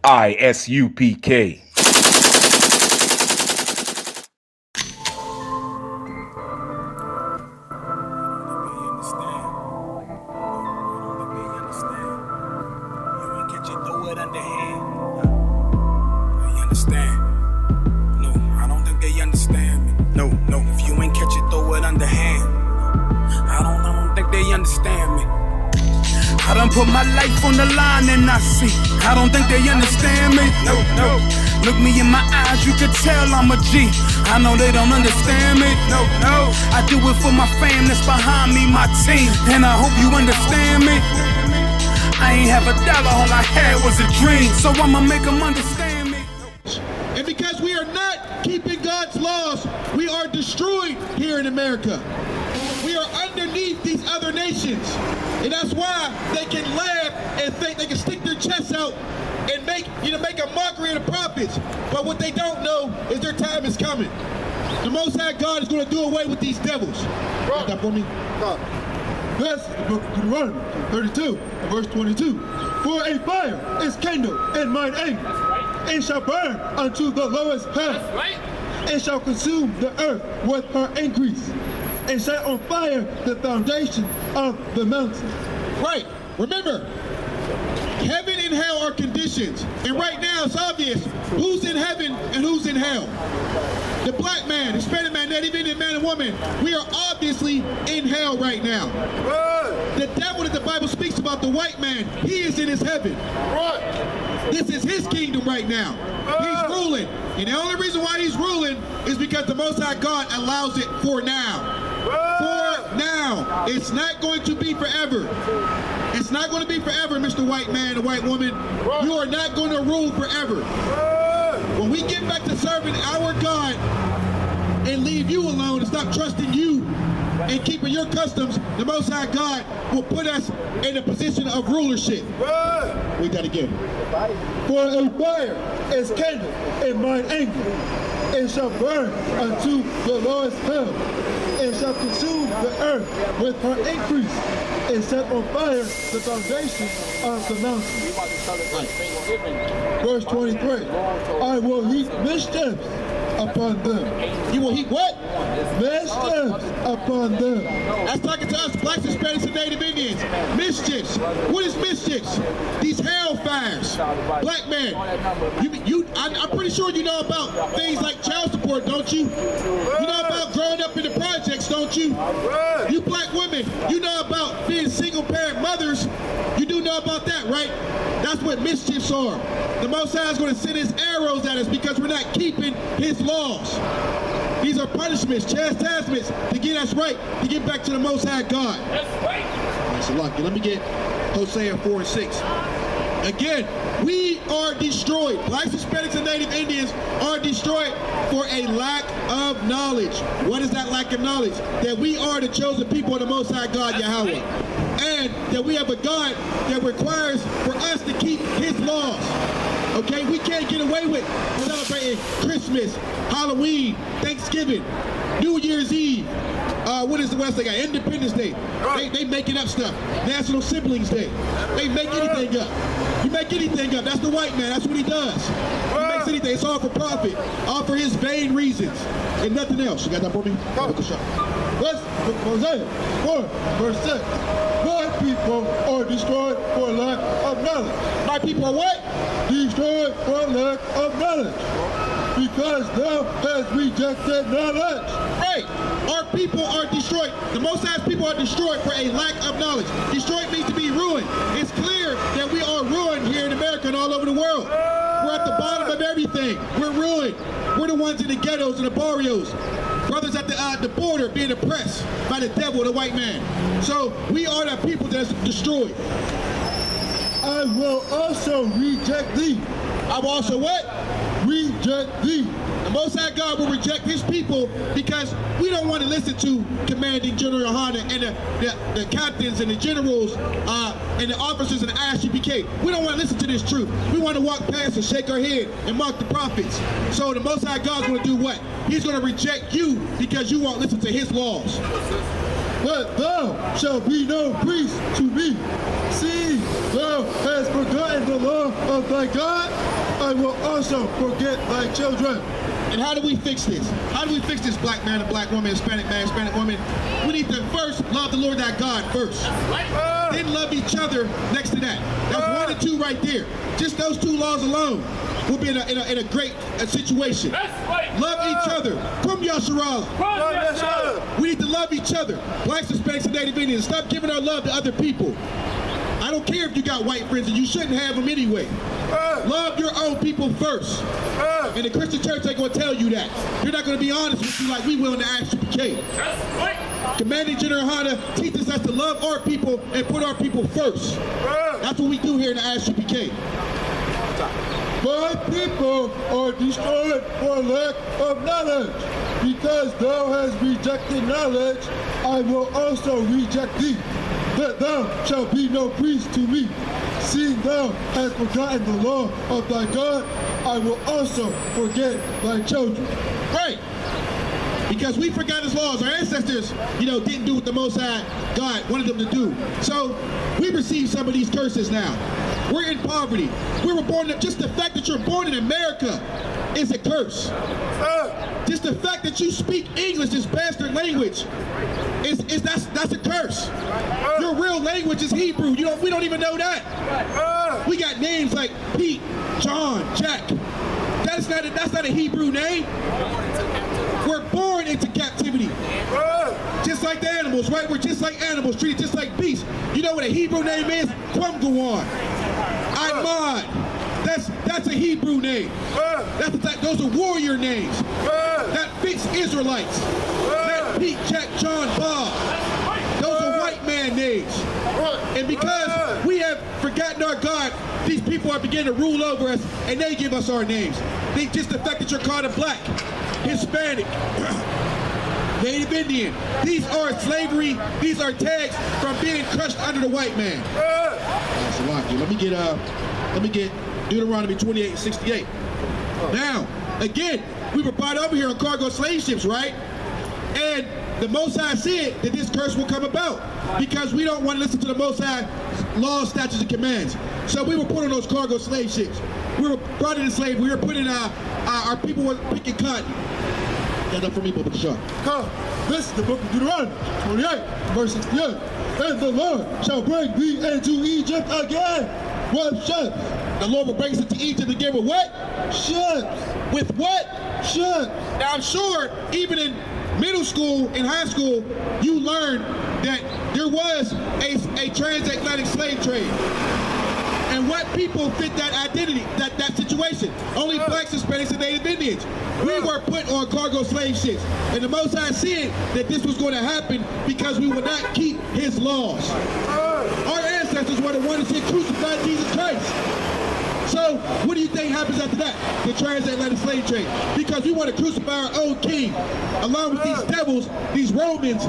I.S.U.P.K. If you ain't catch it, throw it underhand. I don't think they understand me. I done put my life on the line and I see. I don't think they understand me. No. Look me in my eyes, you can tell I'm a G. I know they don't understand me. No. I do it for my fam that's behind me, my team, and I hope you understand me. I ain't have a dollar, all I had was a dream, so I'ma make them understand me. And because we are not keeping God's laws, we are destroyed here in America. We are underneath these other nations. And that's why they can laugh and think they can stick their chests out and make a mockery of the prophets. But what they don't know is their time is coming. The Most High God is going to do away with these devils. Read that for me. That's the book of Deuteronomy 32, verse 22. For a fire is kindled in mine anger, and shall burn unto the lowest hell, and shall consume the earth with her increase, and set on fire the foundation of the mountain. Right. Remember, heaven and hell are conditions. And right now it's obvious who's in heaven and who's in hell. The black man, the Hispanic man, Native Indian man and woman, we are obviously in hell right now. The devil that the Bible speaks about, the white man, he is in his heaven. This is his kingdom right now. He's ruling. And the only reason why he's ruling is because the Most High God allows it for now. For now. It's not going to be forever. It's not going to be forever, Mr. White Man and white woman. You are not going to rule forever. When we get back to serving our God and leave you alone and stop trusting you and keeping your customs, the Most High God will put us in a position of rulership. Read that again. For a fire is kindled in mine anger, and shall burn unto the lowest hell, and shall consume the earth with her increase, and set on fire the foundation of the mountain. Verse 23. I will heap mischief upon them. You will heap what? Mischief upon them. That's talking to us, blacks, Hispanics, and Native Indians. Mischiefs. What is mischiefs? These hellfires. Black man, I'm pretty sure you know about things like child support, don't you? You know about growing up in the projects, don't you? You black women, you know about being single parent mothers. You do know about that, right? That's what mischiefs are. The Most High is going to send his arrows at us because we're not keeping his laws. These are punishments, chastisements to get us right, to get back to the Most High God. That's right. That's a lot. Let me get Hosea 4 and 6. Again, we are destroyed. Blacks, Hispanics, and Native Indians are destroyed for a lack of knowledge. What is that lack of knowledge? That we are the chosen people of the Most High God, Yahweh. And that we have a God that requires for us to keep his laws. Okay, we can't get away with celebrating Christmas, Halloween, Thanksgiving, New Year's Eve. What is the West they got? Independence Day. They making up stuff. National Siblings Day. They make anything up. You make anything up. That's the white man. That's what he does. He makes anything. It's all for profit. All for his vain reasons. And nothing else. You got that for me? Let's look at Hosea 4, verse 6. My people are destroyed for lack of knowledge. My people are what? Destroyed for lack of knowledge. Because thou hast rejected knowledge. Right. Our people are destroyed. The Most High's people are destroyed for a lack of knowledge. Destroyed means to be ruined. It's clear that we are ruined here in America and all over the world. We're at the bottom of everything. We're ruined. We're the ones in the ghettos and the barrios. Brothers at the border being oppressed by the devil, the white man. So we are the people that's destroyed. I will also reject thee. I will also what? Reject thee. The Most High God will reject his people because we don't want to listen to Commanding General Yohanna and the captains and the generals and the officers in the I.S.U.P.K. We don't want to listen to this truth. We want to walk past and shake our head and mock the prophets. So the Most High God's going to do what? He's going to reject you because you won't listen to his laws. But thou shalt be no priest to me. See, thou hast forgotten the law of thy God, I will also forget thy children. And how do we fix this? How do we fix this, black man and black woman, Hispanic man, Hispanic woman? We need to first love the Lord thy God first. Then love each other next to that. That's 1 and 2 right there. Just those 2 laws alone, we'll be in a great situation. Love each other. Come Yasharala. We need to love each other. Blacks, Hispanics, and Native Indians. Stop giving our love to other people. I don't care if you got white friends, and you shouldn't have them anyway. Love your own people first. And the Christian church ain't going to tell you that. They're not going to be honest with you like we will in the I.S.U.P.K. Commanding GEN.YAHANNA teaches us to love our people and put our people first. That's what we do here in the I.S.U.P.K. My people are destroyed for lack of knowledge. Because thou hast rejected knowledge, I will also reject thee. That thou shalt be no priest to me. Seeing thou hast forgotten the law of thy God, I will also forget thy children. Right. Because we forgot his laws. Our ancestors, didn't do what the Most High God wanted them to do. So we receive some of these curses now. We're in poverty. We were born, just the fact that you're born in America is a curse. Just the fact that you speak English, this bastard language, that's a curse. Your real language is Hebrew. We don't even know that. We got names like Pete, John, Jack. That's not a Hebrew name. We're born into captivity. Just like the animals, right? We're just like animals, treated just like beasts. You know what a Hebrew name is? Kwamgawan. Imad. That's a Hebrew name. Those are warrior names. That fits Israelites. That Pete, Jack, John, Bob. Those are white man names. And because we have forgotten our God, these people are beginning to rule over us, and they give us our names. Just the fact that you're called a black, Hispanic, Native Indian. These are slavery. These are tags from being crushed under the white man. Let me get Deuteronomy 28:68. Now, again, we were brought over here on cargo slave ships, right? And the Most High said that this curse will come about because we don't want to listen to the Most High laws, statutes, and commands. So we were put on those cargo slave ships. We were brought into slavery. We were put in our people were picking cotton. Stand up for me, Bubba Shaw. This is the book of Deuteronomy 28, verse 68. And the Lord shall bring thee into Egypt again with ships. The Lord will bring us into Egypt again with what? Ships. With what? Ships. Now I'm sure even in middle school and high school, you learned that there was a transatlantic slave trade. And what people fit that identity, that situation? Only blacks, Hispanics, and Native Indians. We were put on cargo slave ships. And the Most High said that this was going to happen because we would not keep his laws. Our ancestors were the ones that crucified Jesus Christ. So what do you think happens after that? The transatlantic slave trade. Because we want to crucify our own king. Along with these devils, these Romans,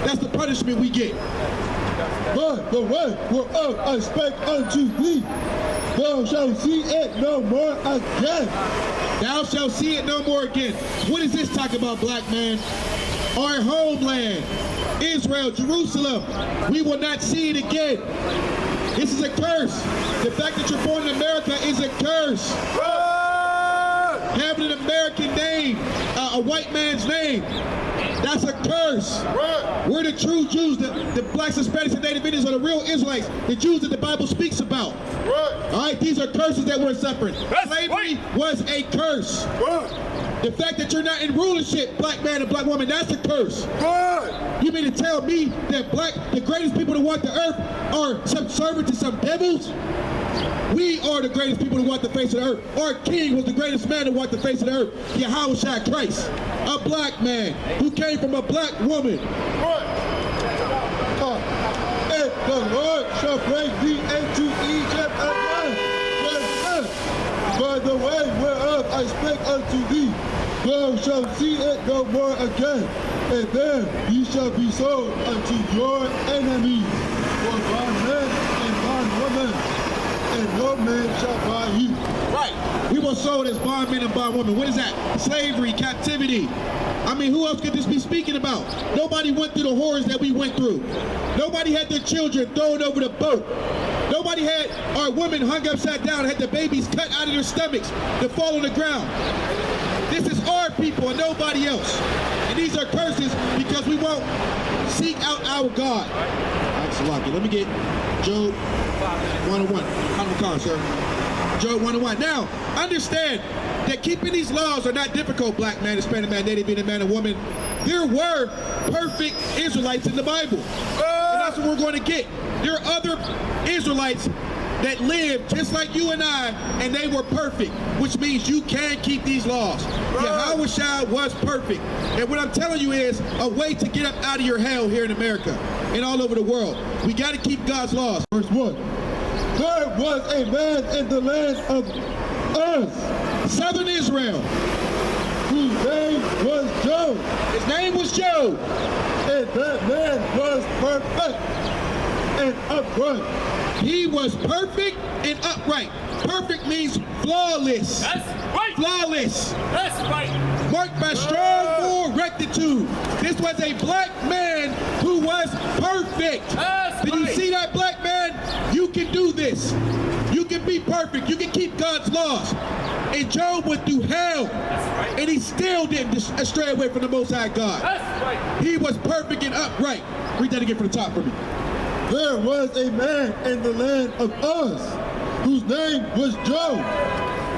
that's the punishment we get. But the way whereof I spake unto thee, thou shalt see it no more again. Thou shalt see it no more again. What is this talking about, black man? Our homeland, Israel, Jerusalem. We will not see it again. This is a curse. The fact that you're born in America is a curse. Having an American name, a white man's name, that's a curse. We're the true Jews. The blacks, Hispanics, and Native Indians are the real Israelites, the Jews that the Bible speaks about. All right, these are curses that we're suffering. Slavery was a curse. The fact that you're not in rulership, black man and black woman, that's a curse. You mean to tell me that the greatest people to walk the earth are subservient to some devils? We are the greatest people to walk the face of the earth. Our king was the greatest man to walk the face of the earth, Yahushua Christ, a black man who came from a black woman. And the Lord shall bring thee into Egypt again. By the way whereof I spake unto thee, thou shalt see it no more again. And then ye shall be sold unto your enemies for bondmen and bondwomen. And no man shall buy you. Right. We were sold as bondmen and bondwomen. What is that? Slavery, captivity. I mean, who else could this be speaking about? Nobody went through the horrors that we went through. Nobody had their children thrown over the boat. Nobody had our women hung upside down and had the babies cut out of their stomachs to fall on the ground. This is our people and nobody else. And these are curses because we won't seek out our God. Let me get Job 101. Come, sir. Job 101. Now, understand that keeping these laws are not difficult, black man, Hispanic man, Native Indian man, and woman. There were perfect Israelites in the Bible. And that's what we're going to get. There are other Israelites that lived just like you and I, and they were perfect, which means you can keep these laws. Yahweh was perfect. And what I'm telling you is a way to get up out of your hell here in America and all over the world. We got to keep God's laws. Verse 1. There was a man in the land of Uz, southern Israel, whose name was Job. His name was Job. And that man was perfect and upright. He was perfect and upright. Perfect means flawless. That's right. Flawless. That's right. Marked by strong moral rectitude. This was a black man who was perfect. That's Did you see that, black man? You can do this. You can be perfect. You can keep God's laws. And Job went through hell. That's right. And he still didn't stray away from the Most High God. That's right. He was perfect and upright. Read that again from the top for me. There was a man in the land of Uz, whose name was Job,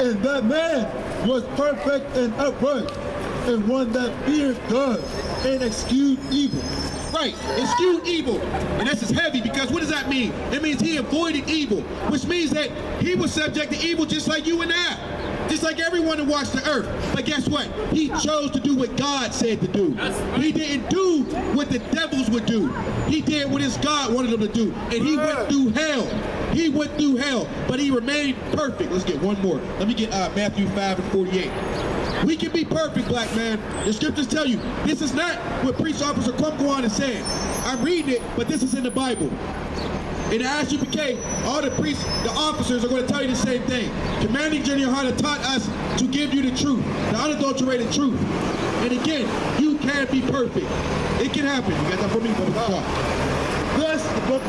and that man was perfect and upright, and one that feared God and eschewed evil. Right, eschewed evil. And this is heavy because what does that mean? It means he avoided evil, which means that he was subject to evil just like you and I. Just like everyone who walks the earth. But guess what? He chose to do what God said to do. He didn't do what the devils would do. He did what his God wanted him to do. And he went through hell. He went through hell, but he remained perfect. Let's get one more. Let me get Matthew 5:48. We can be perfect, black man. The scriptures tell you, this is not what Priest Officer Kwamgwan is saying. I'm reading it, but this is in the Bible. In the I.S.U.P.K, all the priests, the officers are going to tell you the same thing. Commanding GEN.YAHANNA taught us to give you the truth, the unadulterated truth. And again, you can be perfect. It can happen. You got that for me, brother? This book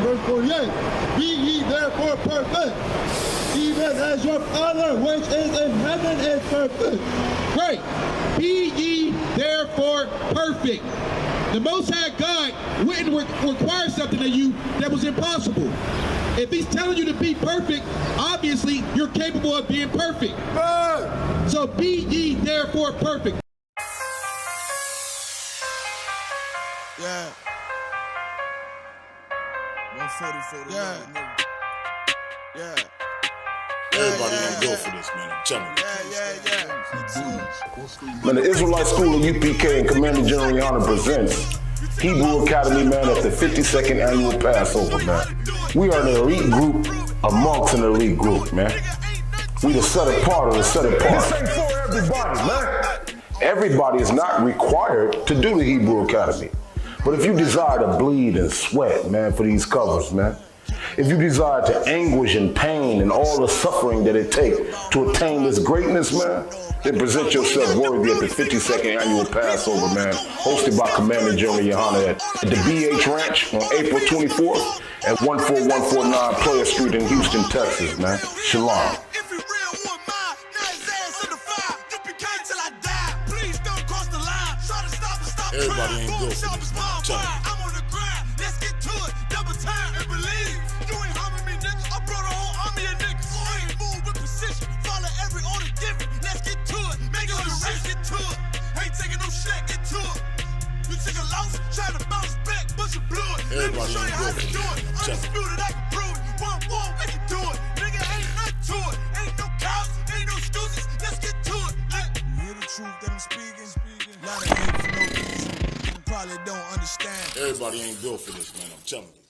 verse 48. Be ye therefore perfect, even as your Father which is in heaven is perfect. Right. Be ye therefore perfect. The Most High God wouldn't require something of you that was impossible. If he's telling you to be perfect, obviously you're capable of being perfect. So be ye therefore perfect. Yeah. 140 yeah. Yeah. Everybody ain't built for this, man. I'm telling you. Man, the Israelite School of UPK and Commander GEN.YAHANNA presents Hebrew Academy, man, at the 52nd annual Passover, man. We are an elite group amongst an elite group, man. We the set apart of the set apart. This ain't for everybody, man. Everybody is not required to do the Hebrew Academy. But if you desire to bleed and sweat, man, for these covers, man, if you desire to anguish and pain and all the suffering that it takes to attain this greatness, man, then present yourself worthy at the 52nd annual Passover, man, hosted by Commander GEN.YAHANNA at the BH Ranch on April 24th at 14149 Player Street in Houston, Texas, man. Shalom. Everybody ain't good for this, man. I'm telling you. I'm on the grind. Let's get to it. Double time and believe. You ain't harming me, nigga. I brought a whole army of niggas. I ain't move with precision. Follow every order given. Let's get to it. Make it the race. Get to it. Ain't taking no shit. Get to it. You take a loss, try to bounce back, but you blew it. Let me show you how to do it. Undisputed, I can prove it. 1-1, we can do it. Nigga, ain't nothing to it. Ain't no cows, ain't no excuses. Let's get to it. You hear the truth that I'm speaking? A lot of hate for no reason. You probably don't understand. Everybody ain't built for this, man. I'm telling you.